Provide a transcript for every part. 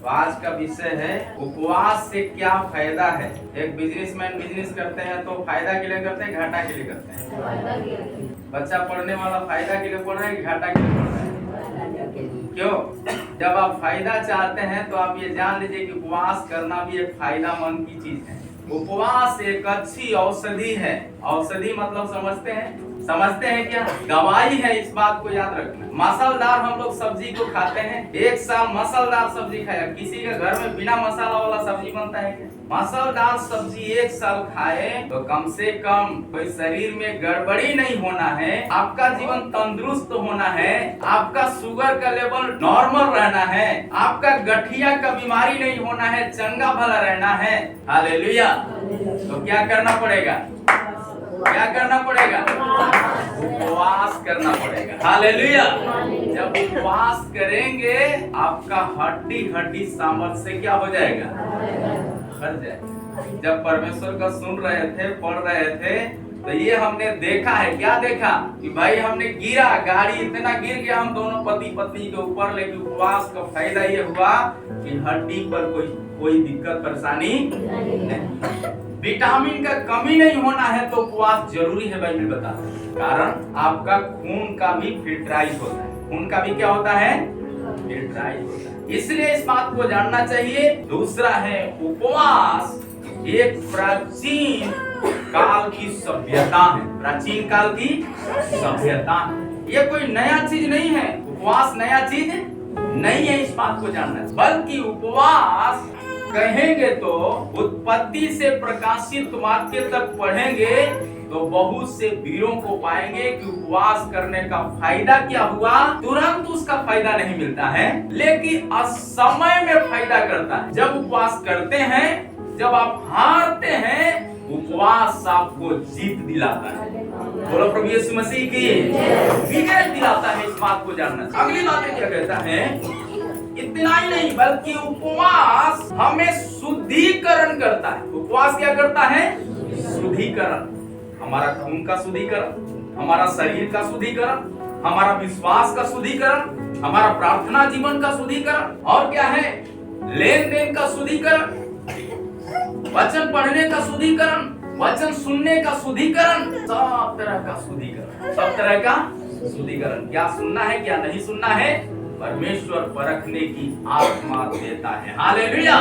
तो आज का विषय है उपवास से क्या फायदा है। एक बिजनेसमैन बिजनेस करते हैं तो फायदा के लिए करते हैं, घाटा के लिए करते हैं। बच्चा पढ़ने वाला फायदा के लिए पढ़ रहा है, घाटा के लिए पढ़ रहा है। क्यों? जब आप फायदा चाहते हैं तो आप ये जान लीजिए कि उपवास करना भी एक फायदामंद की चीज है। उपवास एक अच्छी औषधि है। औषधि मतलब समझते हैं क्या? दवाई है, इस बात को याद रखना। मसालेदार हम लोग सब्जी को खाते हैं, एक साल मसालेदार सब्जी खाया। किसी के घर में बिना मसाला वाला सब्जी बनता है क्या? मसालेदार सब्जी एक साल खाए तो कम से कम कोई शरीर में गड़बड़ी नहीं होना है, आपका जीवन तंदुरुस्त होना है, आपका शुगर का लेवल नॉर्मल रहना है, आपका गठिया का बीमारी नहीं होना है, चंगा भला रहना है। हालेलुया। तो क्या करना पड़ेगा? उपवास करना पड़ेगा। हालेलुया। जब उपवास करेंगे आपका हड्डी सामर्थ्य से क्या हो जाएगा? भर जाएगा। जब परमेश्वर का सुन रहे थे, पढ़ रहे थे, तो ये हमने देखा है। क्या देखा? कि भाई हमने गिरा, गाड़ी इतना गिर गया हम दोनों पति पत्नी के ऊपर, लेकिन उपवास का फायदा ये हुआ कि हड्डी पर कोई दिक्कत परेशानी नहीं। विटामिन का कमी नहीं होना है तो उपवास जरूरी है। बाइबल बताता है, कारण आपका खून का भी फिल्टराइज होता है। खून का भी क्या होता है? फिल्टराइज होता है। इसलिए इस बात को जानना चाहिए। दूसरा है, उपवास एक प्राचीन काल की सभ्यता है। प्राचीन काल की सभ्यता है। ये कोई नया चीज नहीं है। उपवास नया चीज नहीं है, इस बात को जानना है। बल्कि उपवास कहेंगे तो उत्पत्ति से प्रकाशित वाक्य तक पढ़ेंगे तो बहुत से वीरों को पाएंगे कि उपवास करने का फायदा क्या हुआ। तुरंत उसका फायदा नहीं मिलता है, लेकिन असमय में फायदा करता है। जब उपवास करते हैं, जब आप हारते हैं, उपवास आपको जीत दिलाता है। बोलो प्रभु यीशु मसीह की विजय दिलाता है। इस बात को जानना। अगली बात क्या कहता है? इतना ही नहीं, बल्कि उपवास हमें शुद्धिकरण करता है। उपवास क्या करता है? शुद्धिकरण। हमारा खून का शुद्धिकरण, हमारा शरीर का शुद्धिकरण, हमारा विश्वास का शुद्धिकरण, हमारा प्रार्थना जीवन का शुद्धिकरण, और क्या है? लेन देन का शुद्धिकरण, वचन पढ़ने का शुद्धिकरण, वचन सुनने का शुद्धिकरण, सब तरह का शुद्धिकरण। सब तरह का शुद्धिकरण। क्या सुनना है, क्या नहीं सुनना है, परमेश्वर परखने की आत्मा देता है। हालेलुया।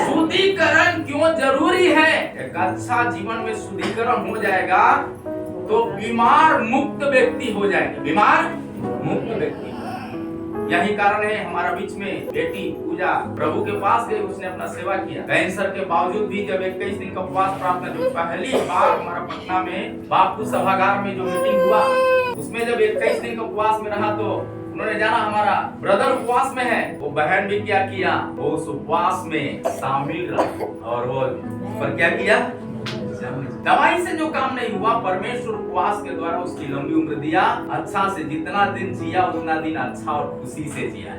शुद्धिकरण क्यों जरूरी है? एक अच्छा जीवन में शुद्धिकरण हो जाएगा तो बीमार मुक्त व्यक्ति हो जाएगा। बीमार मुक्त व्यक्ति। यही कारण है हमारा बीच में बेटी पूजा प्रभु के पास गई, उसने अपना सेवा किया। कैंसर के बावजूद भी जब 21 दिन का उपवास प्रार्थना, जो पहली बार हमारा पटना में बापू सभागार में जो मीटिंग हुआ, उसमें जब 21 दिन का उपवास में रहा तो उन्होंने जाना हमारा ब्रदर उपवास में है। वो बहन भी क्या किया? वो उस उपवास में शामिल रहा और वो पर क्या किया? दवाई से जो काम नहीं हुआ, परमेश्वर उपवास के द्वारा उसकी लंबी उम्र दिया। अच्छा से जितना दिन जिया उतना दिन अच्छा और खुशी से जिया।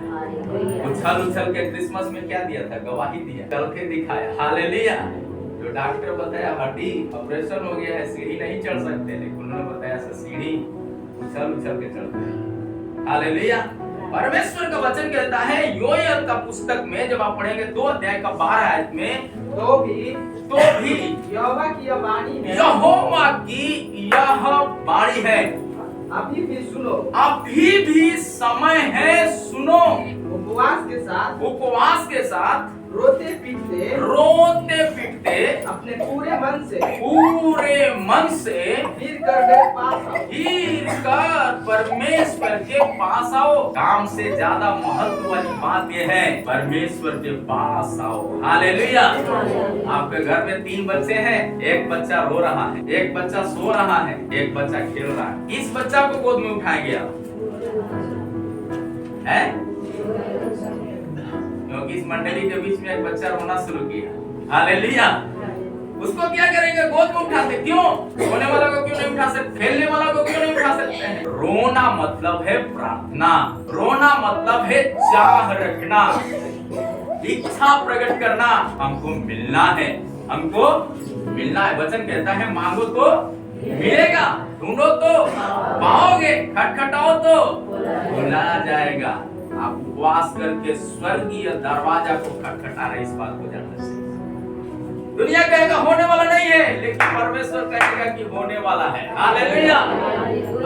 उछल के क्रिसमस में क्या दिया था? गवाही दिया, चल के दिखाया। हालेलुया। जो डॉक्टर बताया हड्डी ऑपरेशन हो गया है, सीढ़ी नहीं चढ़ सकते, लेकिन उन्होंने बताया सीढ़ी उछल के चढ़ते हैं। हालेलुया। परमेश्वर का वचन कहता है योएल का पुस्तक में, जब आप पढ़ेंगे 2 अध्याय का 12 आयत में, तो भी यहोवा की यह वाणी है, अभी भी समय है, सुनो। उपवास के साथ रोते पीटते अपने पूरे मन से फिर कर परमेश्वर के पास आओ। काम से ज्यादा महत्व वाली बात यह है, परमेश्वर के पास आओ। हालेलुया। आपके घर में 3 बच्चे हैं, एक बच्चा रो रहा है, एक बच्चा सो रहा है, एक बच्चा खेल रहा है। इस बच्चा को गोद में उठाएंगे आप, क्योंकि इस मंडली के बीच में एक बच्चा रोना शुरू किया। हालेलुया। उसको क्या करेंगे? गोद में उठाते। क्यों? रोने वाला को क्यों नहीं उठा सकते? खेलने वाला को क्यों नहीं उठा सकते हैं? रोना मतलब है प्रार्थना। रोना मतलब है चाह रखना, इच्छा प्रकट करना। हमको मिलना है, हमको मिलना है। वचन कहता है मांगो तो मिलेगा, ढूंढो तो पाओगे, खटखटाओ तो खुला जाएगा। आप उपवास करके स्वर्गीय दरवाजा को खटखटा रहे, इस बात को जानना चाहिए। दुनिया कहेगा होने वाला नहीं है, लेकिन परमेश्वर कहेगा कि होने वाला है। हालेलुया।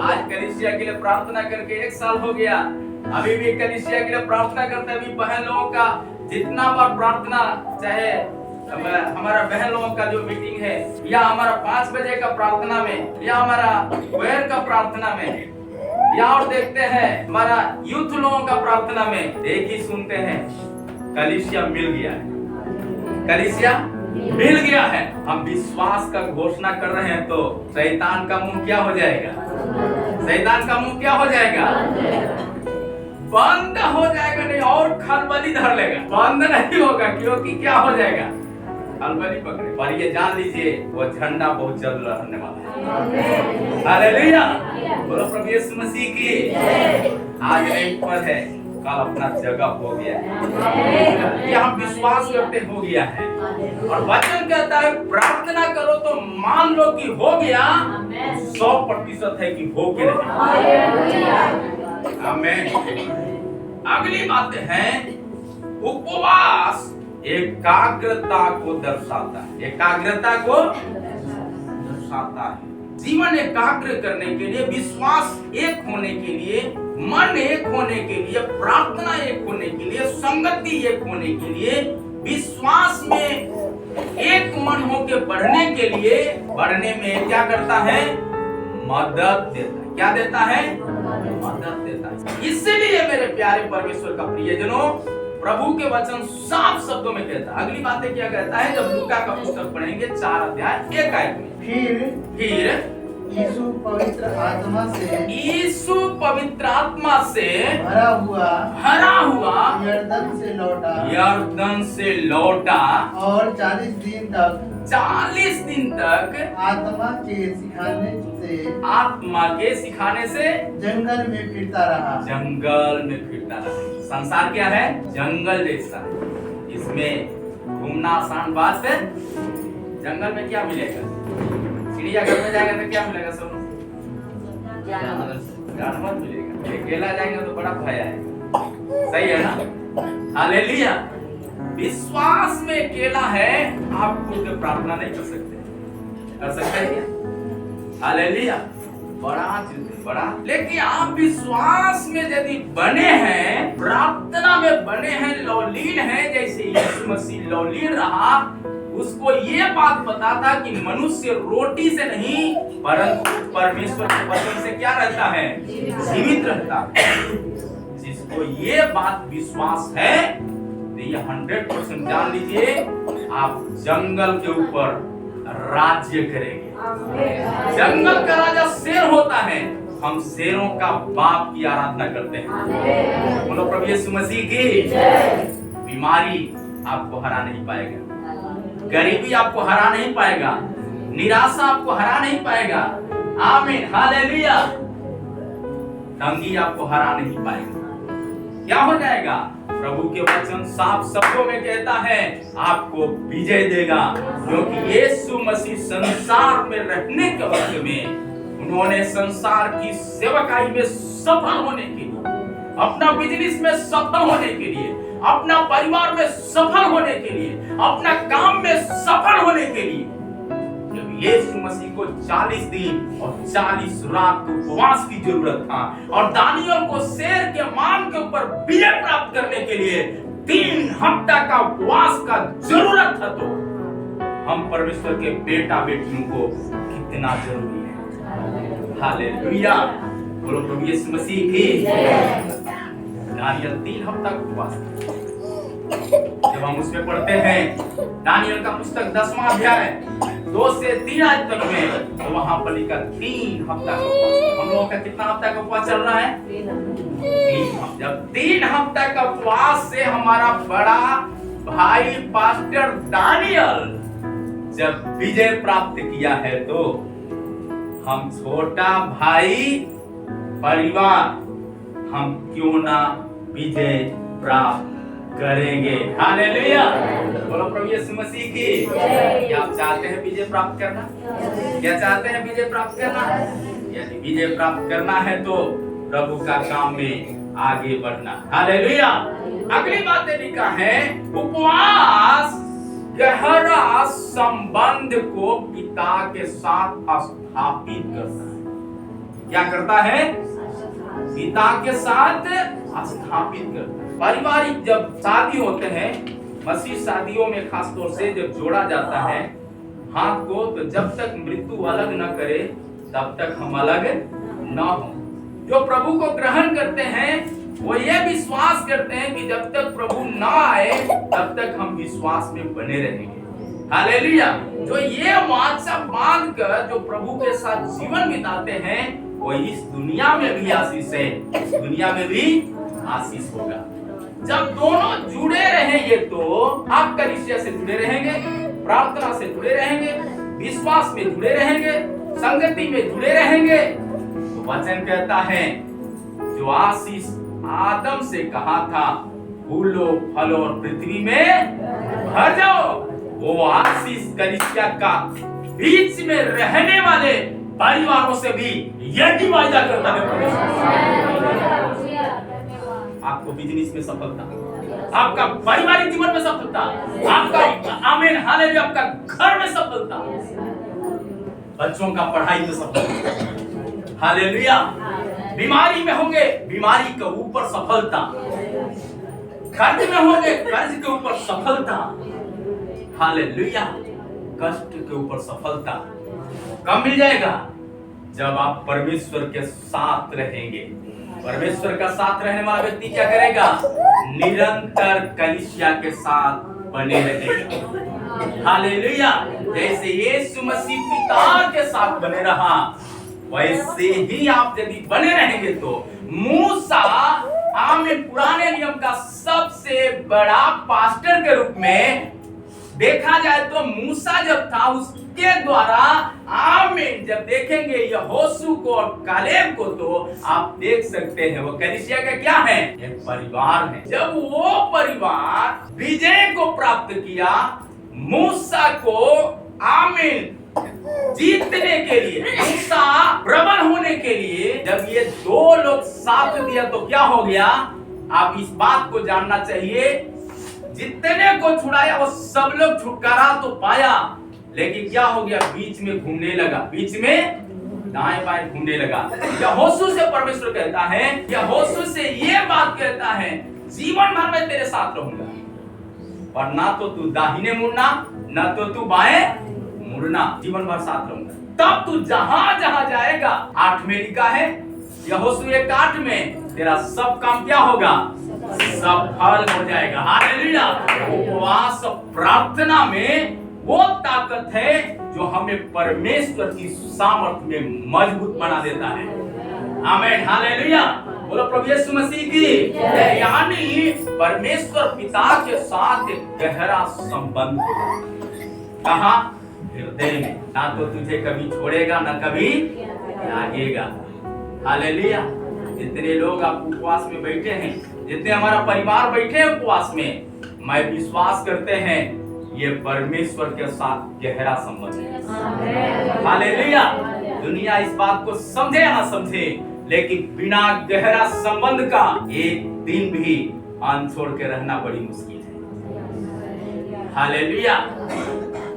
आज कलीसिया के लिए प्रार्थना करके 1 साल हो गया, अभी भी कलीसिया के लिए प्रार्थना करते हैं। अभी बहन लोगों का जितना बार प्रार्थना, चाहे हमारा बहन लोगों का जो मीटिंग है, या हमारा 5 बजे का प्रार्थना में, या हमारा दोपहर का प्रार्थना में, या और देखते हैं हमारा यूथ लोगों का प्रार्थना में, एक ही सुनते हैं, कलीसिया मिल गया है, कलीसिया मिल गया है। हम विश्वास का घोषणा कर रहे हैं तो शैतान का मुंह क्या हो जाएगा? शैतान का मुंह क्या हो जाएगा? बंद हो जाएगा। नहीं और खलबली धर लेगा, बंद नहीं होगा, क्योंकि क्या हो जाएगा? खलबली पकड़े। पर ये जान लीजिए वो झंडा बहुत जल्द लहरने वाला है। हालेलुया। बोलो प्रभु यीशु मसीह की। आज नहीं पर है, कल अपना जगह हो गया है, ये हम विश्वास करते हो गया है। और वचन कहता है प्रार्थना करो तो मान लो कि हो गया, 100% है कि हो के नहीं। आमीन। अगली बात है उपवास एकाग्रता को दर्शाता है। एकाग्रता को दर्शाता है। जीवन एकाग्र करने के लिए, विश्वास एक होने के लिए, मन एक होने के लिए, प्रार्थना एक होने के लिए, संगति एक होने के लिए, विश्वास में एक मन होकर बढ़ने के लिए, बढ़ने में क्या करता है? मदद देता है। क्या देता है? मदद देता है। इसलिए मेरे प्यारे परमेश्वर का प्रियजनों, प्रभु के वचन साफ शब्दों में कहता है। अगली बातें क्या कहता है? जब लूका का पुस्तक पढ़ेंगे 4 अध्याय 1 आयत में, फिर यीशु पवित्र आत्मा से भरा हुआ यरदन से लौटा और 40 दिन तक आत्मा के सिखाने से जंगल में फिरता रहा। संसार क्या है? जंगल जैसा है। इसमें घूमना आसान बात है। जंगल में क्या मिलेगा? चिड़ियाघर में जाएंगे तो क्या मिलेगा? सब जानवर मिलेगा। अकेला जाएंगे तो बड़ा भय आएगा। सही है ना? हालेलुया। विश्वास में अकेला है, आप खुद प्रार्थना नहीं कर सकते। कर सकते हैं क्या? हालेलुया। बड़ा चीज है, बड़ा। लेकिन आप विश्वास में यदि बने हैं, प्रार्थना में बने हैं, लौलीन हैं, जैसे यीशु मसीह लौलीन रहा, उसको ये बात पता था कि मनुष्य रोटी से नहीं परंतु परमेश्वर के वचन से क्या रहता है? जीवित रहता है। जिसको ये बात विश्वास है, तो ये 100% जान लीजिए, आप जंगल के ऊपर राज्य करेंगे। जंगल का राजा शेर होता है, हम शेरों का बाप की आराधना करते हैं। बोलो प्रभु यीशु मसीह की। बीमारी आपको हरा नहीं पाएगा, गरीबी आपको हरा नहीं पाएगा, निराशा आपको हरा नहीं पाएगा। आमीन। हालेलुया। तंगी आपको हरा नहीं पाएगा। क्या हो जाएगा? प्रभु के वचन साफ शब्दों में कहता है आपको विजय देगा, क्योंकि यीशु मसीह संसार में रहने के वक्त में उन्होंने संसार की सेवकाई में सफल होने के लिए, अपना बिजनेस में सफल होने के लिए, अपना परिवार में सफल होने के लिए, अपना काम में सफल होने के लिए, जब यीशु मसीह को 40 दिन और 40 रात उपवास की जरूरत था, और दानियल को शेर के मान के ऊपर विजय प्राप्त करने के लिए 3 हफ्ता का उपवास का जरूरत था, तो हम परमेश्वर के बेटा बेटियों को कितना जरूरी है। हालेलुया। बोलो प्रभु यीशु मसीह की। दानियल 3 हफ्ता का उपवास। जब हम उसमें पढ़ते हैं दानियल का पुस्तक 10वां अध्याय 2 से 3 आयत तक में, तो वहां पर लिखा 3 हफ्ता का उपवास। हम लोगों का कितना हफ्ता का उपवास चल रहा है? 3 हफ्ता। जब 3 हफ्ता का उपवास से हमारा बड़ा भाई पास्टर दानियल जब विजय प्राप्त किया है, तो हम छोटा भाई परिवार हम क्यों ना विजय प्राप्त करेंगे। हालेलुया। बोलो प्रभु यीशु मसीह की। क्या आप चाहते हैं विजय प्राप्त करना? क्या चाहते हैं विजय प्राप्त करना? यदि विजय प्राप्त करना है तो प्रभु का काम में आगे बढ़ना। हालेलुया। अगली बात लिखा है, उपवास गहरा संबंध को पिता के साथ स्थापित करता है। क्या करता है? पिता के साथ स्थापित करता है। पारिवारिक जब शादी होते हैं, मसीह शादियों में खास तौर से जब जोड़ा जाता है हाथ को, तो जब तक मृत्यु अलग न करे तब तक हम अलग न हो। जो प्रभु को ग्रहण करते हैं वो ये विश्वास करते हैं कि जब तक प्रभु ना आए तब तक हम विश्वास में बने रहेंगे। हालेलुया। जो ये वाचा बांध कर जो प्रभु के साथ जीवन बिताते हैं वो इस दुनिया में भी आशीष है, दुनिया में भी आशीष होगा। जब दोनों जुड़े रहेंगे तो आप कलीसिया से जुड़े रहेंगे, प्रार्थना से जुड़े रहेंगे, विश्वास में जुड़े रहेंगे, संगति में जुड़े रहेंगे। तो वचन कहता है जो आशीष आदम से कहा था, फूलो फलो और पृथ्वी में भर जाओ, वो आशीष कलीसिया का बीच में रहने वाले परिवारों से भी यही वायदा करता है। आपको बिजनेस में सफलता, आपका पारिवारिक जीवन में सफलता, आपका आमीन हालेलुया, आपका घर में सफलता, बच्चों का पढ़ाई में सफलता, हालेलुया। बीमारी में होंगे, बीमारी के ऊपर सफलता, कर्ज में होंगे, कर्ज के ऊपर सफलता, हालेलुया। कष्ट के ऊपर सफलता कब मिल जाएगा? जब आप परमेश्वर के साथ रहेंगे। परमेश्वर का साथ रहने वाला व्यक्ति क्या करेगा? निरंतर कलीसिया के साथ बने रहेगा। हालेलुया। जैसे यीशु मसीह पिता के साथ बने रहा, वैसे ही आप यदि बने रहेंगे तो मूसा आमीन पुराने नियम का सबसे बड़ा पास्टर के रूप में देखा जाए तो मूसा जब था उसके द्वारा आमीन जब देखेंगे यहोशू को और कालेब को तो आप देख सकते हैं वो कलीसिया का क्या है? एक परिवार है। जब वो परिवार विजय को प्राप्त किया, मूसा को आमीन जीतने के लिए, मूसा प्रबल होने के लिए जब ये दो लोग साथ दिया तो क्या हो गया? आप इस बात को जानना चाहिए, जितने को छुड़ाया वो सब लोग छुटकारा तो पाया, लेकिन क्या हो गया? बीच में घूमने लगा, बीच में दाएं बाएं घूमने लगा। यहोशू से परमेश्वर कहता है, यहोशू से ये बात कहता है, जीवन भर में तेरे साथ रहूंगा, पर ना तो तू दाहिने मुड़ना, ना तो तू बाएं मुड़ना, जीवन भर साथ रहूंगा। तब तू जहां जहां जाएगा, 8 में लिखा है यहोशू 1:8 में, तेरा सब काम क्या होगा? सफल हो जाएगा। हालेलुया। उपवास प्रार्थना में वो ताकत है जो हमें परमेश्वर की सामर्थ्य में मजबूत बना देता है। आमीन हालेलुया। बोलो प्रभु यीशु मसीह की। यानी परमेश्वर पिता के साथ एक गहरा संबंध होगा। कहाँ? हृदय में। ना तो तुझे कभी छोड़ेगा, ना कभी त्यागेगा। हालेलुया। जितने लोग आप उपवास में बैठे हैं, जितने हमारा परिवार बैठे हैं उपवास में, मैं विश्वास करते हैं ये परमेश्वर के साथ गहरा संबंध है। हालेलुया। दुनिया इस बात को समझे या ना समझे, लेकिन बिना गहरा संबंध का एक दिन भी अनछोड़ के रहना बड़ी मुश्किल है। हालेलुया।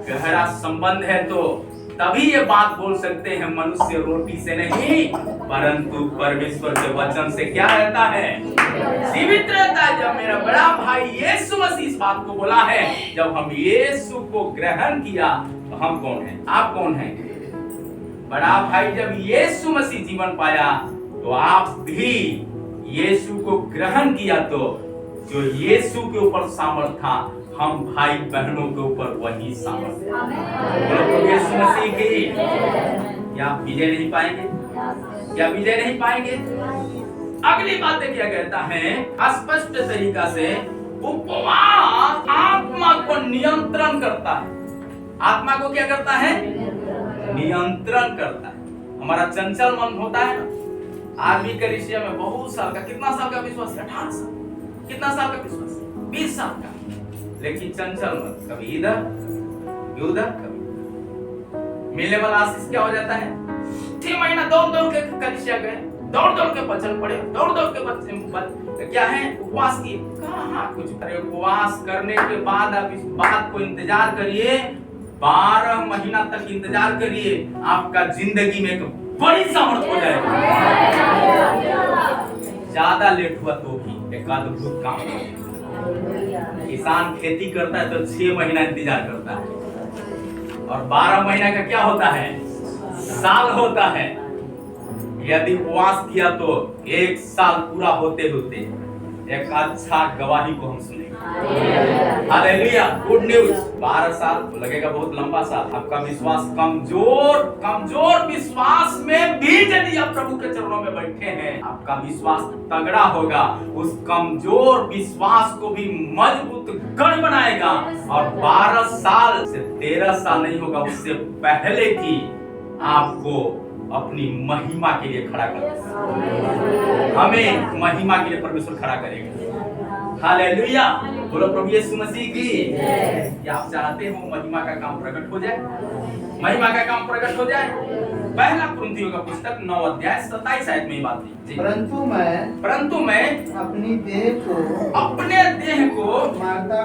गहरा संबंध है तो तभी ये बात बोल सकते हैं, मनुष्य रोटी से नहीं परंतु परमेश्वर के वचन से क्या रहता है? जीवित रहता है। जब मेरा बड़ा भाई यीशु मसीह इस बात को बोला है, जब हम यीशु को ग्रहण किया तो हम कौन हैं? आप कौन हैं? बड़ा भाई जब यीशु मसीह जीवन पाया तो आप भी यीशु को ग्रहण किया, तो जो यीशु के ऊपर सामर्थ था हम भाई बहनों के ऊपर वही सामर्थ्य। बोलो यीशु मसीह की। क्या आप विजय नहीं पाएंगे? क्या विजय नहीं पाएंगे? अगली बातें क्या कहता है स्पष्ट तरीका से, उपवास आत्मा को नियंत्रण करता है। आत्मा को क्या करता है? नियंत्रण करता है। हमारा चंचल मन होता है ना। आर्मी कलीसिया में बहुत साल का, कितना साल का विश्वास? 18 साल। कितना साल का विश्वास? 20 साल का। लेकिन चंचल मन, कभी इधर उधर, कभी मिलने वाला आशीष क्या हो जाता है? 6 महीना दौड़ दौड़ के कलीसिया गए, दौड़ दौड़ के बचल पड़े, दौड़ दौड़ के बच्चे क्या है, उपवास किए। कहाँ कुछ, अरे उपवास करने के बाद आप इस बात को इंतजार करिए, 12 महीना तक इंतजार करिए, आपका जिंदगी में एक बड़ी सामर्थ हो जाएगा। ज्यादा लेट हुआ तो भी एक अद्भुत काम है। किसान खेती करता है तो 6 महीना इंतजार करता है, और 12 महीना का क्या होता है, साल होता है। यदि उपवास किया तो 1 साल पूरा होते होते एक अच्छा गवाही को हम सुनेंगे। Hallelujah, good news. 12 साल लगेगा, बहुत लंबा साल। आपका विश्वास कमजोर विश्वास में भी यदि आप प्रभु के चरणों में बैठे हैं, आपका विश्वास तगड़ा होगा, उस कमजोर विश्वास को भी मजबूत गढ़ बनाएगा, और 12 साल से 13 साल नहीं होगा, उससे पहले की आपको अपनी महिमा के लिए खड़ा करेगा। हमें महिमा के लिए परमेश्वर खड़ा करेगा। हालेलुया, बोलो प्रभु यीशु मसीह की। क्या आप चाहते हो महिमा का काम प्रकट हो जाए? महिमा का काम प्रकट हो जाए। पहला कुरिन्थियों का पुस्तक 9 अध्याय 27 आयत में बात है। परंतु मैं अपने देह को मारता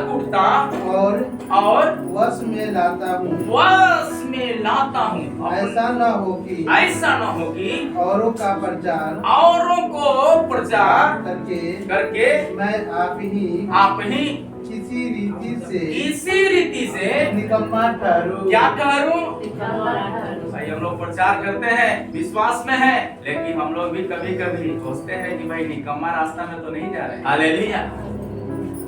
कुटता और वश में लाता हूँ, ऐसा न हो कि औरों को प्रचार करके मैं आप ही इसी रीति से निकम्मा ठहरूं। क्या ठहरूं? भाई हम लोग प्रचार करते हैं, विश्वास में है, लेकिन हम लोग भी कभी कभी सोचते हैं कि भाई निकम्मा रास्ता में तो नहीं जा रहे। हालेलुया,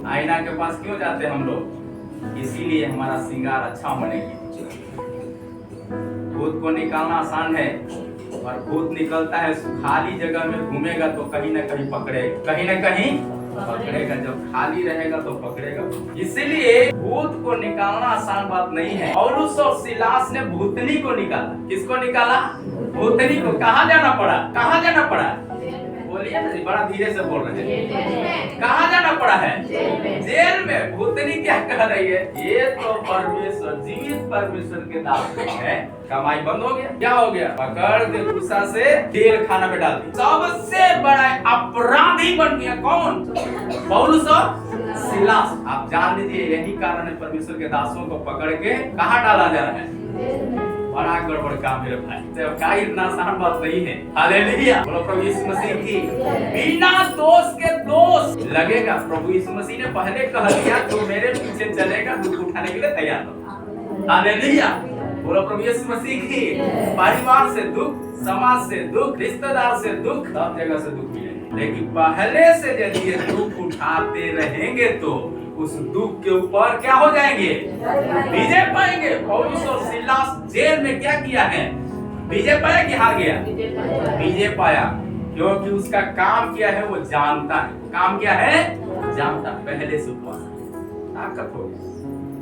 आईना के पास क्यों जाते हैं हम लोग? इसीलिए हमारा श्रृंगार अच्छा होने की। भूत को निकालना आसान है, और भूत निकलता है खाली जगह में घूमेगा तो कहीं न कहीं पकड़ेगा, जब खाली रहेगा तो पकड़ेगा। इसीलिए भूत को निकालना आसान बात नहीं है। पौलुस और सिलास ने भूतनी को निकाला। किसको निकाला? भूतनी को। कहाँ जाना पड़ा? बोलिए ना, बड़ा धीरे से बोल रहे हैं। कहाँ जाना पड़ा है? जेल में। भूतनी क्या कह रही है? ये तो परमेश्वर, जीवित परमेश्वर के दास है। कमाई बंद हो गया। क्या हो गया? पकड़ के गुस्सा से जेल खाना में डाल दिया। सबसे बड़ा अपराधी बन गया कौन? पौलुस और सिलास। आप जान लीजिए, यही कारण है परमेश्वर के दासों को पकड़ के कहाँ डाला जा रहा है। बड़ा गड़बड़ काम मेरे भाई, तो क्या इतना आसान बात नहीं है। हालेलुया, बोलो प्रभु यीशु मसीह की। बिना दोष के दोष लगेगा। प्रभु यीशु मसीह ने पहले कह दिया, तो मेरे पीछे चलेगा, दुख उठाने के लिए तैयार हो। हालेलुया, बोलो प्रभु यीशु मसीह की। परिवार से दुख, समाज से दुख, रिश्तेदार से दुख, सब जगह से दुख मिलेगा, लेकिन पहले से यदि ये दुख उठाते रहेंगे तो उस दुख के ऊपर क्या हो जाएंगे? विजय पाएंगे। पौलुस और सिलास जेल में क्या किया है? विजय पाया कि हार गया? विजय पाया, क्योंकि उसका काम क्या है वो जानता है। काम क्या है? जानता। पहले से उपवास, ताकत हो गई।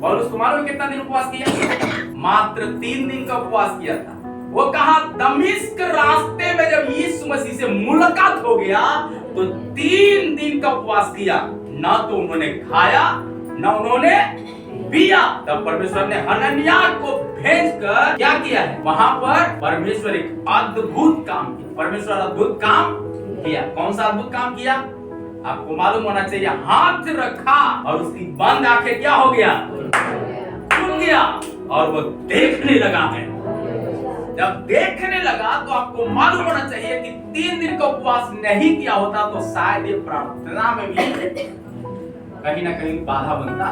पौलुस को मालूम कितना दिन उपवास किया? मात्र 3 दिन का उपवास किया था। वो कहा, दमिश्क रास्ते में जब यीशु मसीह से मुलाकात हो गया तो 3 दिन का उपवास किया। ना तो उन्होंने खाया, ना उन्होंने पिया। तब परमेश्वर ने हनन्याह को भेजकर क्या किया है? वहां पर परमेश्वर एक अद्भुत काम किया। परमेश्वर अद्भुत काम किया। कौन सा अद्भुत काम किया? आपको मालूम होना चाहिए। हाथ रखा और उसकी बंद आंखें क्या हो गया? खुल गया, और वो देखने लगा है। जब देखने लगा तो आपको मालूम होना चाहिए कि 3 दिन का उपवास नहीं किया होता तो शायद ये प्रार्थना में भी कहीं ना कहीं बाधा बनता।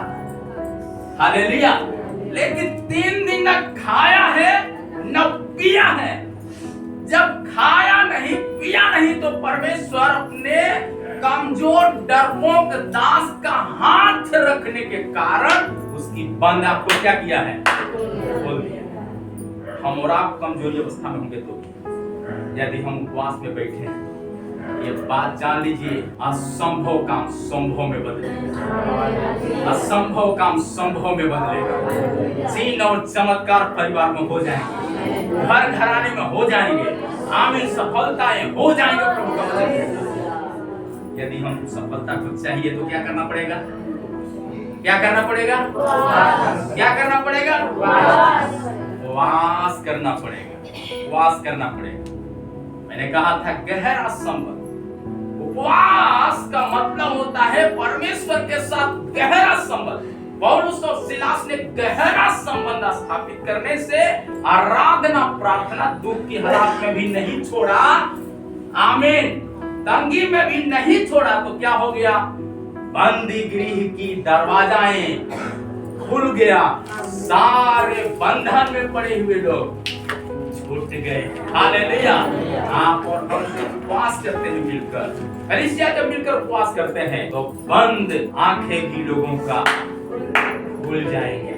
हालेलुया, लेकिन 3 दिन न खाया है न पिया है। जब खाया नहीं पिया नहीं तो परमेश्वर अपने कमजोर डरपोक दास का हाथ रखने के कारण उसकी बंद आपको क्या किया है? खोल दिया। हम और आप कमजोरी अवस्था में होंगे तो यदि हम उपवास में बैठे हैं, ये बात जान लीजिए, असंभव काम संभव में बदलेगा। असंभव काम संभव में बदलेगा। चिन्ह और चमत्कार परिवार में हो जाएंगे, घर घराने में हो जाएंगे, आमीन, सफलताएं हो जाएंगे प्रभु का वचन। यदि हम सफलता को चाहिए तो क्या करना पड़ेगा? क्या करना पड़ेगा? क्या करना पड़ेगा? उपवास करना पड़ेगा। उपवास करना पड़ेगा। मैंने कहा था गहरा संबंध। उपवास का मतलब होता है परमेश्वर के साथ गहरा संबंध। पौलुस और सिलास ने गहरा संबंध स्थापित करने से आराधना प्रार्थना दुख की हालात में भी नहीं छोड़ा, आमीन, तंगी में भी नहीं छोड़ा, तो क्या हो गया? बंदी गृह की दरवाजाएं खुल गया, सारे बंधन में पड़े हुए लोग छूट गए। हालेलुया। आप और हम उपवास करते हैं मिलकर, कलीसिया जब मिलकर उपवास करते हैं तो बंद आंखें भी लोगों का खुल जाएंगे।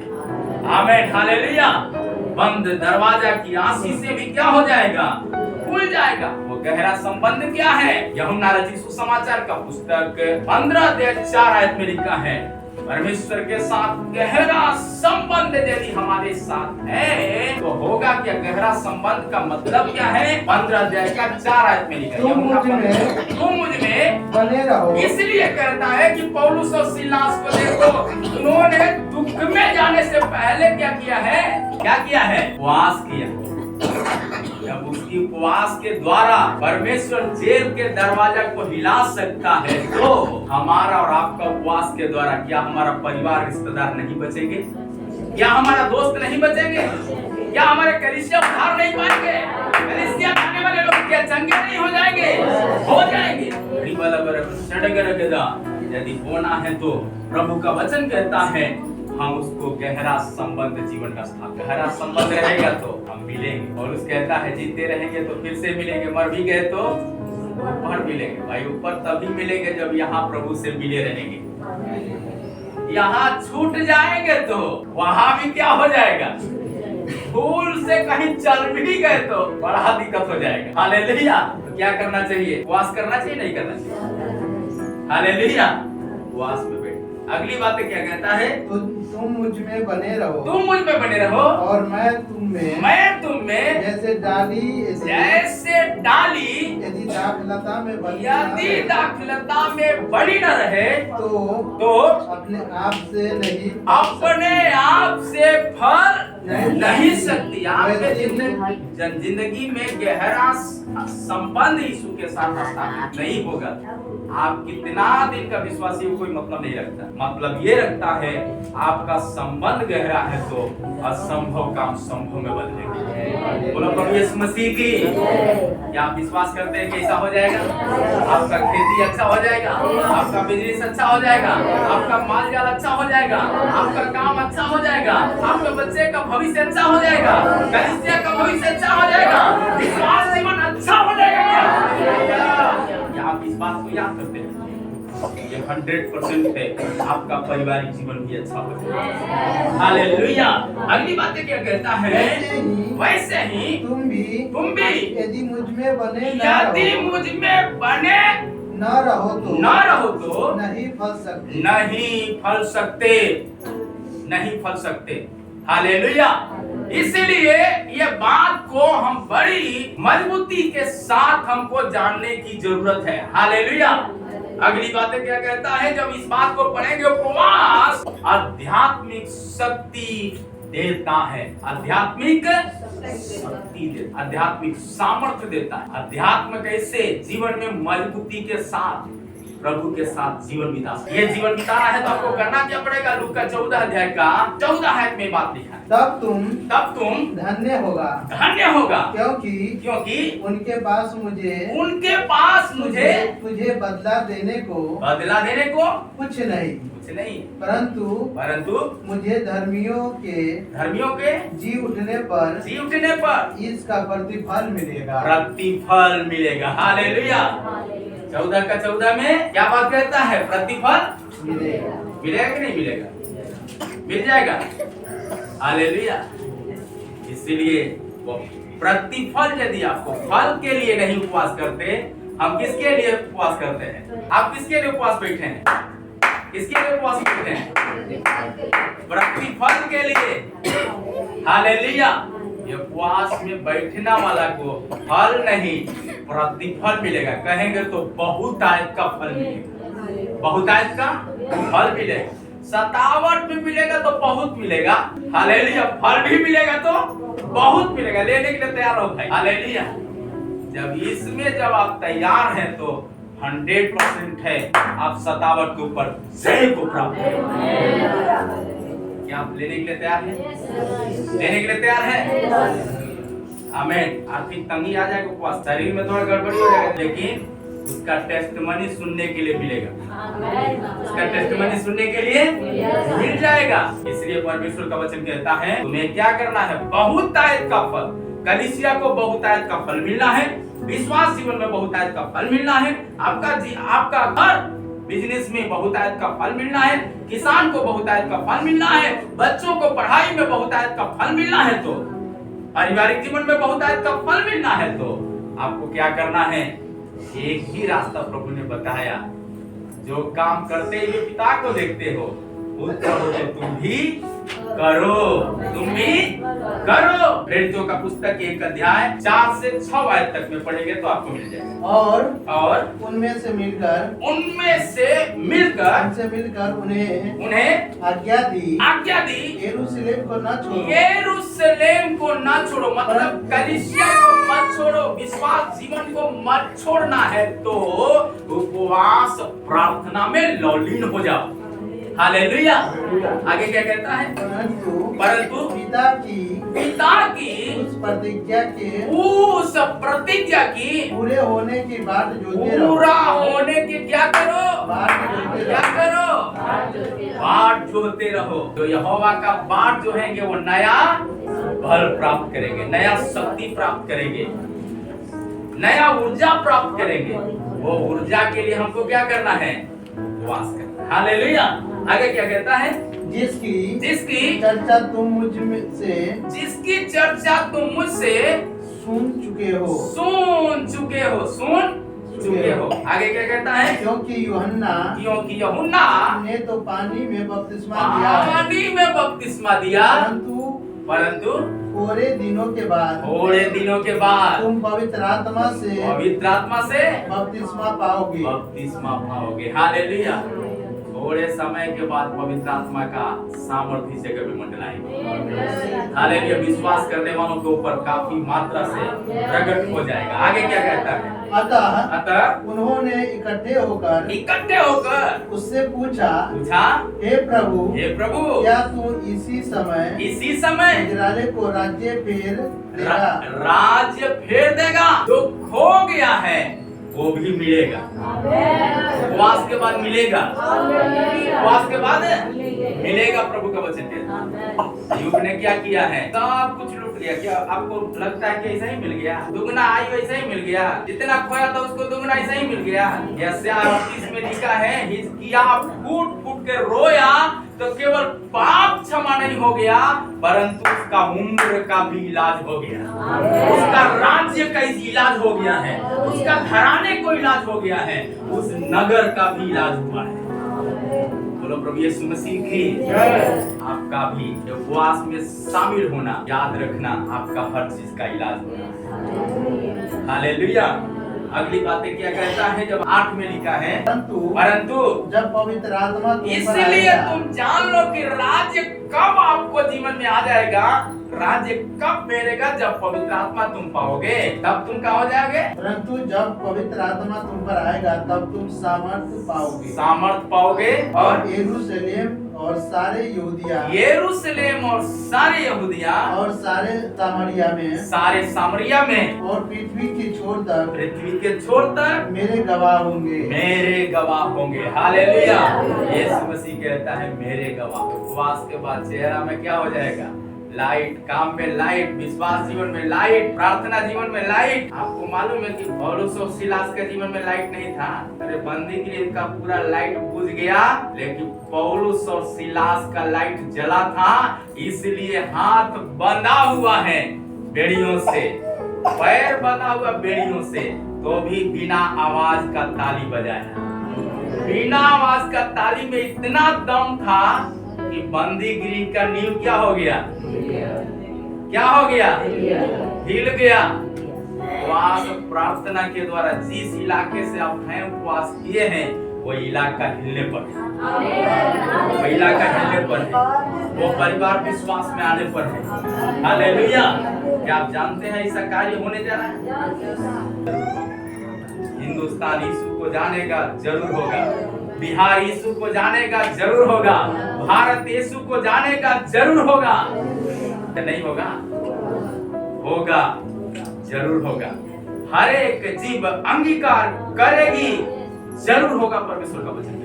आमीन, हालेलुया। बंद दरवाजा की आंसी से भी क्या हो जाएगा? खुल जाएगा। वो गहरा संबंध क्या है? यूहन्ना रचित सुसमाचार का पुस्तक 15 अध्याय 4 आयत में लिखा है, परमेश्वर के साथ गहरा संबंध यदि हमारे साथ है तो होगा क्या? गहरा संबंध का मतलब क्या है? 15 अध्याय का 4 आयत में लिखा है, तुम मुझ में बने रहो। इसलिए कहता है कि पौलुस और सिलास को देखो, उन्होंने दुख में जाने से पहले क्या किया है? क्या किया है? उपवास किया। जब उसकी उपवास के द्वारा परमेश्वर जेल के दरवाजा को हिला सकता है, तो हमारा और आपका उपवास के द्वारा क्या हमारा परिवार रिश्तेदार नहीं बचेंगे? क्या हमारा दोस्त नहीं बचेंगे? क्या हमारे कलीसिया उधार नहीं पाएंगे? कलीसिया आने वाले लोग क्या चंगे नहीं हो जाएंगे? हो जाएंगे। यदि होना है तो प्रभु का वचन कहता है हम उसको गहरा संबंध जीवन का स्थान, गहरा संबंध रहेगा तो हम मिलेंगे। और उस कहता है जीते रहेंगे तो फिर से मिलेंगे, मर भी गए तो ऊपर मिलेंगे। भाई ऊपर तभी मिलेंगे जब यहाँ प्रभु से मिले रहेंगे। यहाँ छूट जाएंगे तो वहाँ भी क्या हो जाएगा? भूल से कहीं चल भी गए तो बड़ा दिक्कत हो जाएगा। हालेलुया। तो क्या करना चाहिए? उपवास करना चाहिए, नहीं करना चाहिए? हालेलुया। उपवास में अगली बात क्या कहता है? तुम मुझ में बने रहो, तुम मुझ में बने रहो और मैं तुम में जैसे डाली यदि दाखलता में बड़ी न रहे तो अपने आप से फल नहीं सकती। आपके जिंदगी में गहरा संबंध यीशु के साथ स्थापित नहीं होगा, आप कितना दिन का विश्वासी हो कोई मतलब नहीं रखता। मतलब ये रखता है आपका संबंध गहरा है तो असंभव काम संभव में बदलेगा। बोलो प्रभु यीशु मसीह की। क्या आप विश्वास करते हैं कैसा हो जाएगा? आपका खेती अच्छा हो जाएगा, आपका बिजनेस अच्छा हो जाएगा, आपका माल जाल अच्छा हो जाएगा, आपका काम अच्छा हो जाएगा, आपके बच्चे का भविष्य अच्छा हो जाएगा, कलीसिया का भविष्य अच्छा हो जाएगा, विश्वास जीवन अच्छा हो जाएगा। क्या आप इस बात को याद करते हैं? ये 100% है, आपका पारिवारिक जीवन भी अच्छा हो जाएगा। हालेलुया। अगली बात क्या कहता है? वैसे ही तुम भी यदि मुझ में बने न रहो तो नहीं फल सकते। हालेलुया। इसलिए ये बात को हम बड़ी मजबूती के साथ हमको जानने की जरूरत है। हालेलुया। अगली बात क्या कहता है? जब इस बात को पढ़ेंगे, उपवास आध्यात्मिक शक्ति देता है, आध्यात्मिक सामर्थ्य देता है। अध्यात्म कैसे? जीवन में मजबूती के साथ प्रभु के साथ जीवन बिताना। ये जीवन बिताना है तो आपको करना क्या पड़ेगा? लूका 14 अध्याय का 14 आयत में बात लिखा है, तब तुम धन्य होगा क्योंकि उनके पास मुझे तुझे बदला देने को कुछ नहीं, परंतु मुझे धर्मियों के जी उठने पर इसका प्रतिफल मिलेगा। हालेलुया। 14 का 14 में क्या बात कहता है? प्रतिफल मिलेगा कि नहीं मिलेगा? मिल जाएगा। हालेलुया। इसलिए वो प्रतिफल, यदि आपको फल के लिए नहीं उपवास करते, हम किसके लिए उपवास करते हैं? आप किसके लिए उपवास बैठे हैं? किसके लिए उपवास बैठे हैं? प्रतिफल के लिए। हालेलुया। ये उपवास में बैठना वाला को फल नहीं प्रतिफल मिलेगा। कहेंगे तो बहुतायत का फल मिलेगा, बहुतायत का फल मिलेगा। 57 भी मिलेगा तो बहुत मिलेगा। हालेलुया। फल भी मिलेगा तो बहुत मिलेगा। लेने के लिए तैयार हो भाई। हालेलुया। जब इसमें जब आप तैयार हैं तो 100% है आप सतावट के ऊपर जय को प्राप्त करेंगे। क्या आप लेने के लिए तैयार हैं? लेने के लिए तैयार हैं? आमीन। आर्थिक तंगी आ जाएगा, उपवास शरीर में थोड़ा गड़बड़ी हो जाएगा, लेकिन उसका टेस्टमनी सुनने के लिए मिलेगा। उसका टेस्टमनी सुनने के लिए मिल जाएगा। इसलिए परमेश्वर का वचन कहता है तुम्हें क्या करना है? बहुतायत का फल। कलीसिया को बहुतायत का फल मिलना है, विश्वास जीवन में बहुतायत का फल मिलना है, आपका घर बिजनेस में बहुतायत का फल मिलना है, किसान को बहुतायत का फल मिलना है, बच्चों को पढ़ाई में बहुतायत का फल मिलना है, तो पारिवारिक जीवन में बहुतायत का फल मिलना है, तो आपको क्या करना है? एक ही रास्ता प्रभु ने बताया, जो काम करते हुए पिता को देखते हो तुम भी करो, तुम भी करो। प्रेरितों का पुस्तक 1 अध्याय 4 से 6 आयत तक में पढ़ेंगे तो आपको मिल जाएगा। और उनमें से मिलकर उन्हें आज्ञा दी यरूशलेम को न छोड़ो। मतलब कलीसिया को मत छोड़ो, विश्वास जीवन को मत छोड़ना है, तो उपवास प्रार्थना में लौलीन हो जाओ। हालेलुया। आगे क्या कहता है? परंतु पिता की उस प्रतिज्ञा की पूरे होने की बात जोते रहो। पूरा होने की क्या करो? बाट जोते रहो। तो यहोवा का बाट जो है वो नया बल प्राप्त करेंगे, नया शक्ति प्राप्त करेंगे, नया ऊर्जा प्राप्त करेंगे। वो ऊर्जा के लिए हमको क्या करना है? उपवास करना। हालेलुया। आगे क्या कहता है? जिसकी चर्चा तुम मुझसे सुन चुके हो। आगे क्या कहता है? क्योंकि यूहन्ना ने तो पानी में बपतिस्मा दिया, परंतु थोड़े दिनों के बाद तुम पवित्र आत्मा से बपतिस्मा पाओगे। हालेलुया। थोड़े समय के बाद पवित्र आत्मा का सामर्थ्य जगह में मंडलाएगा। हालेलुया। विश्वास करने वालों के ऊपर काफी मात्रा से प्रकट हो जाएगा। आगे क्या कहता है? अतः उन्होंने इकट्ठे होकर उससे पूछा, हे प्रभु क्या तू इसी समय इस्राएल को राज्य फेर देगा? जो खो गया है वो भी मिलेगा। उपवास के बाद मिलेगा। उपवास के बाद मिलेगा। प्रभु का वचन कहता है। युग ने क्या किया है? सब कुछ लूट लिया। क्या आपको लगता है कि ऐसा ही मिल गया? दुगना आई वैसा ही मिल गया। जितना खोया था उसको दुगना ऐसा ही मिल गया। यशायाह 38 में लिखा है, हिजकिय्याह फूट फूट के रोया तो केवल पाप क्षमा नहीं हो गया, परंतु उसका उम्र का भी इलाज हो गया, उसका राज्य का इलाज हो गया है, उसका घराने को इलाज हो गया है, उस नगर का भी इलाज हुआ है। बोलो प्रभु यीशु मसीह की जय। आपका भी उपवास में शामिल होना, याद रखना, आपका हर चीज का इलाज होगा। हालेलुया। अगली बातें क्या कहता है? जब 8 में लिखा है, परंतु जब पवित्र आत्मा इसलिए तुम जान लो कि राज्य कब आपको जीवन में आ जाएगा। राज्य कब मिलेगा? जब पवित्र आत्मा तुम पाओगे, तब तुम क्या हो जाओगे? परंतु जब पवित्र आत्मा तुम पर आएगा तब तुम सामर्थ पाओगे और यरूशलेम और सारे यहूदिया और सारे सामरिया में और पृथ्वी के छोर तक मेरे गवाह होंगे। हालेलुया। यीशु मसीह कहता है मेरे गवाह। उपवास के बाद चेहरा में क्या हो जाएगा? लाइट। काम में लाइट, विश्वास जीवन में लाइट, प्रार्थना जीवन में लाइट। आपको मालूम है कि पौलुस और सिलास के जीवन में लाइट नहीं था। अरे बंदी के लिए इनका पूरा लाइट बुझ गया, लेकिन पौलुस और सिलास का लाइट जला था। इसलिए हाथ बंधा हुआ है बेड़ियों से, पैर बंधा हुआ बेड़ियों से, तो भी बिना आवाज का ताली बजाया। बिना आवाज का ताली में इतना दम था कि बंदीगिरी का नींव क्या हो गया? हिल गया। उपवास प्रार्थना के द्वारा जिस इलाके से आप हैं उपवास किए हैं, वो इलाका हिलने पर है, वो परिवार विश्वास में आने पर है। हालेलुया। क्या आप जानते हैं ऐसा कार्य होने जा रहा है? हिंदुस्तान यीशु को जानेगा, जरूर होगा। बिहार यीशु को जानेगा, जरूर होगा। भारत यीशु को जानेगा, जरूर होगा। नहीं होगा? होगा, जरूर होगा। हर एक जीव अंगीकार करेगी, जरूर होगा परमेश्वर का वचन।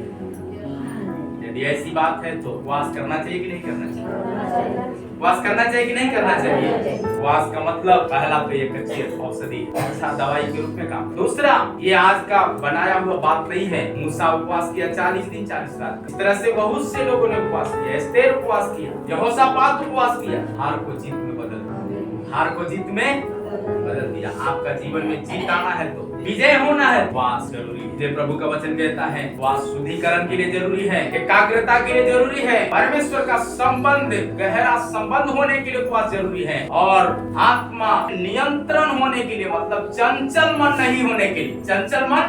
यदि ऐसी बात है तो उपवास करना चाहिए कि नहीं करना चाहिए? उपवास करना चाहिए कि नहीं करना चाहिए? उपवास का मतलब पहला तो एक अच्छी औषधि, अच्छा दवाई के रूप में काम। दूसरा, ये आज का बनाया हुआ बात नहीं है। मूसा उपवास किया 40 दिन 40 रात। इस तरह से बहुत से लोगों ने उपवास किया। एस्तेर उपवास किया, यहोशापात उपवास किया। हार को जीत में बदल दिया, हार को जीत में बदल दिया। आपका जीवन में जीत आना है तो विजय होना है, उपवास जरूरी है। प्रभु का वचन कहता है उपवास शुद्धिकरण के लिए जरूरी है, एकाग्रता के लिए जरूरी है, परमेश्वर का संबंध, गहरा संबंध होने के लिए उपवास जरूरी है, और आत्मा नियंत्रण होने के लिए, मतलब चंचल मन नहीं होने के लिए, चंचल मन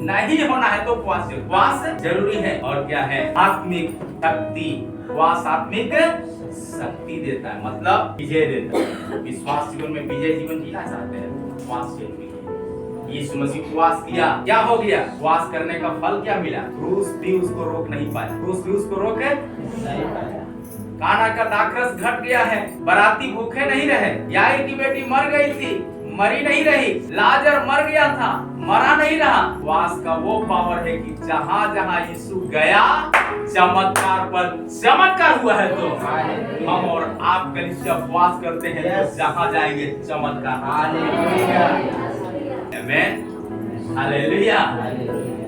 नहीं होना है तो उपवास जरूरी है। और क्या है? आत्मिक शक्ति। उपवास आत्मिक शक्ति देता है, मतलब विजय देता है। विश्वास जीवन में विजय जीवन जीना चाहते हैं, उपवास जरूरी है। यीशु मसीह उपवास किया, क्या हो गया? उपवास करने का फल क्या मिला? क्रूस भी उसको रोक नहीं पाया, क्रूस भी उसको रोक नहीं पाया। काना का दाखरस घट गया है, बराती भूखे नहीं रहे, याईर की बेटी मर गई थी, मरी नहीं रही, लाजर मर गया था, मरा नहीं रहा। उपवास का वो पावर है कि जहाँ जहाँ यीशु गया चमत्कार पर चमत्कार हुआ है। तो हम और आप कलिसिया उपवास करते हैं तो जहाँ जाएंगे चमत्कार। आमीन, हालेलुया,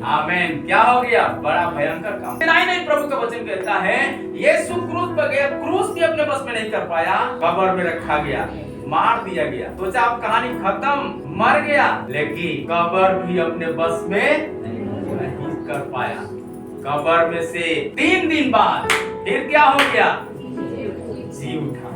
आमीन। क्या हो गया? बड़ा भयंकर काम। नहीं, प्रभु का वचन कहता है यीशु क्रूस पर गया, क्रूस भी अपने बस में नहीं कर पाया, कब्र में रखा गया, मार दिया गया। सोचा अब कहानी खत्म, मर गया, लेकिन कब्र भी अपने बस में नहीं कर पाया। कब्र में से 3 दिन बाद फिर क्या हो गया? जी उठा।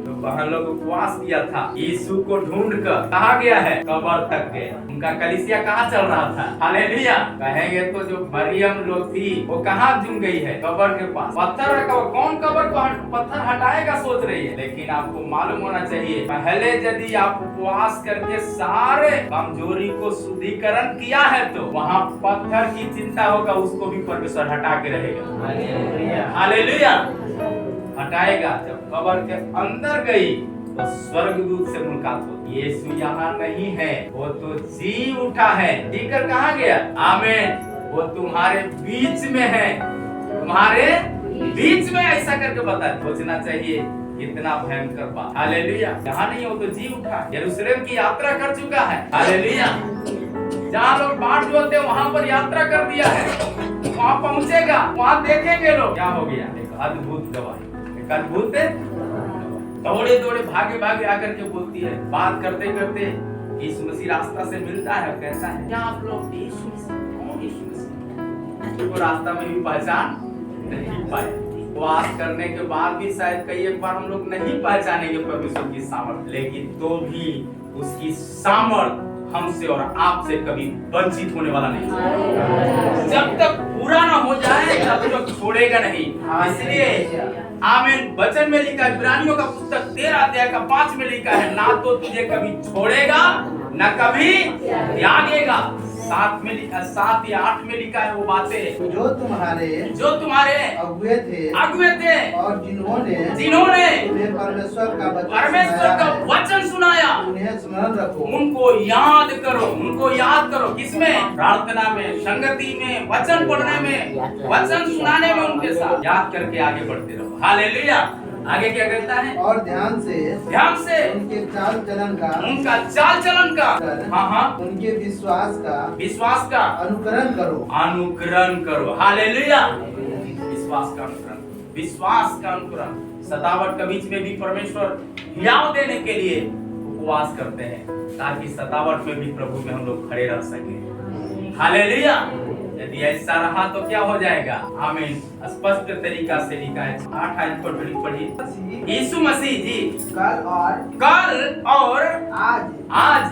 तो वहाँ लोग उपवास किया था, यीशु को ढूंढ कर कहा गया है, कब्र तक गए। उनका कलीसिया कहाँ चल रहा था? हालेलुया। कहेंगे तो जो मरियम लोग थी वो कहाँ जुम गई है? कब्र के पास। पत्थर रखा, कौन कब्र को पत्थर हटाएगा सोच रही है। लेकिन आपको मालूम होना चाहिए, पहले यदि आप उपवास करके सारे कमजोरी को शुद्धिकरण किया है तो वहाँ पत्थर की चिंता होगा, उसको भी परमेश्वर हटा के रहेगा। हालेलुया, हटाएगा। जब कब्र के अंदर गई तो स्वर्गदूत से मुलाकात होती। यीशु यहाँ नहीं है, वो तो जी उठा है। जीकर कहाँ गया? आमीन, वो तुम्हारे बीच में है, तुम्हारे बीच में। ऐसा करके बता, सोचना चाहिए कितना भयंकर बात। हालेलुया। यहाँ नहीं हो तो जी उठा, यरूशलेम की यात्रा कर चुका है। हालेलुया। जहाँ लोग बाट जोते वहाँ पर यात्रा कर दिया है, वहाँ पहुँचेगा, वहाँ देखेंगे लोग। क्या हो गया? एक अद्भुत गवाही, अद्भुत। दौड़े दौड़े भागे भागे आकर के बोलती है, बात करते करते यीशु मसीह रास्ता से मिलता है, कहता है क्या आप लोग यीशु मसीह? कौन यीशु मसीह? वो रास्ता में भी पहचान नहीं पाए। उपवास करने के बाद भी शायद कई एक बार हम लोग नहीं पहचानेंगे परमेश्वर की सामर्थ्य, लेकिन तो भी उसकी सामर्थ्य हमसे और आपसे कभी वंचित होने वाला नहीं। जब तक पूरा ना हो जाए तब तक छोड़ेगा नहीं। इसलिए आमीन, वचन में लिखा है, इब्रानियों का पुस्तक 13 अध्याय का 5 में लिखा है, ना तो तुझे कभी छोड़ेगा न कभी त्यागेगा। 7 में लिखा, 7 या 8 में लिखा है वो बातें, जो तुम्हारे अगुए थे और जिन्होंने तुम्हें परमेश्वर का वचन सुनाया, उन्हें स्मरण रखो, उनको याद करो। किसमें? प्रार्थना में, संगति में, वचन पढ़ने में, वचन सुनाने में, उनके साथ याद करके आगे बढ़ते रहो। हालेलुया। आगे क्या कहता है? और ध्यान से उनके चाल चलन का हाँ उनके विश्वास का अनुकरण करो। हालेलुया। विश्वास का अनुकरण। सतावट के बीच में भी परमेश्वर हियाव देने के लिए उपवास करते हैं, ताकि सतावट में भी प्रभु में हम लोग खड़े रह सके। हालेलुया। यदि ऐसा रहा तो क्या हो जाएगा? आमीन। स्पष्ट तरीका से लिखा है, 8 आयत को पढ़िए। यीशु मसीह जी कल और आज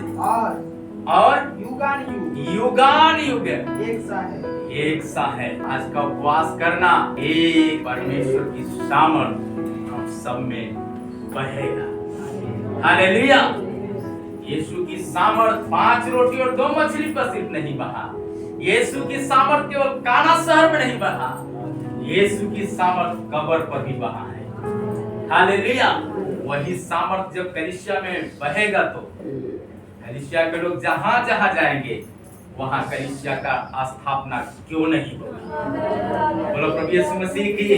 और युगान युग एक सा है। आज का उपवास करना, एक परमेश्वर की सामर्थ हम सब में बहेगा। हालेलुया। यीशु की सामर्थ 5 रोटी और 2 मछली पर सिर्फ नहीं बहा। यीशु की सामर्थ केवल काना शहर में नहीं बहा, यीशु की सामर्थ कब्र पर भी बहा है। हालेलुया। वही सामर्थ जब कलीसिया में बहेगा तो कलीसिया के लोग जहां जहां जाएंगे वहां कलीसिया का स्थापना क्यों नहीं होगा। बोलो प्रभु यीशु मसीह की।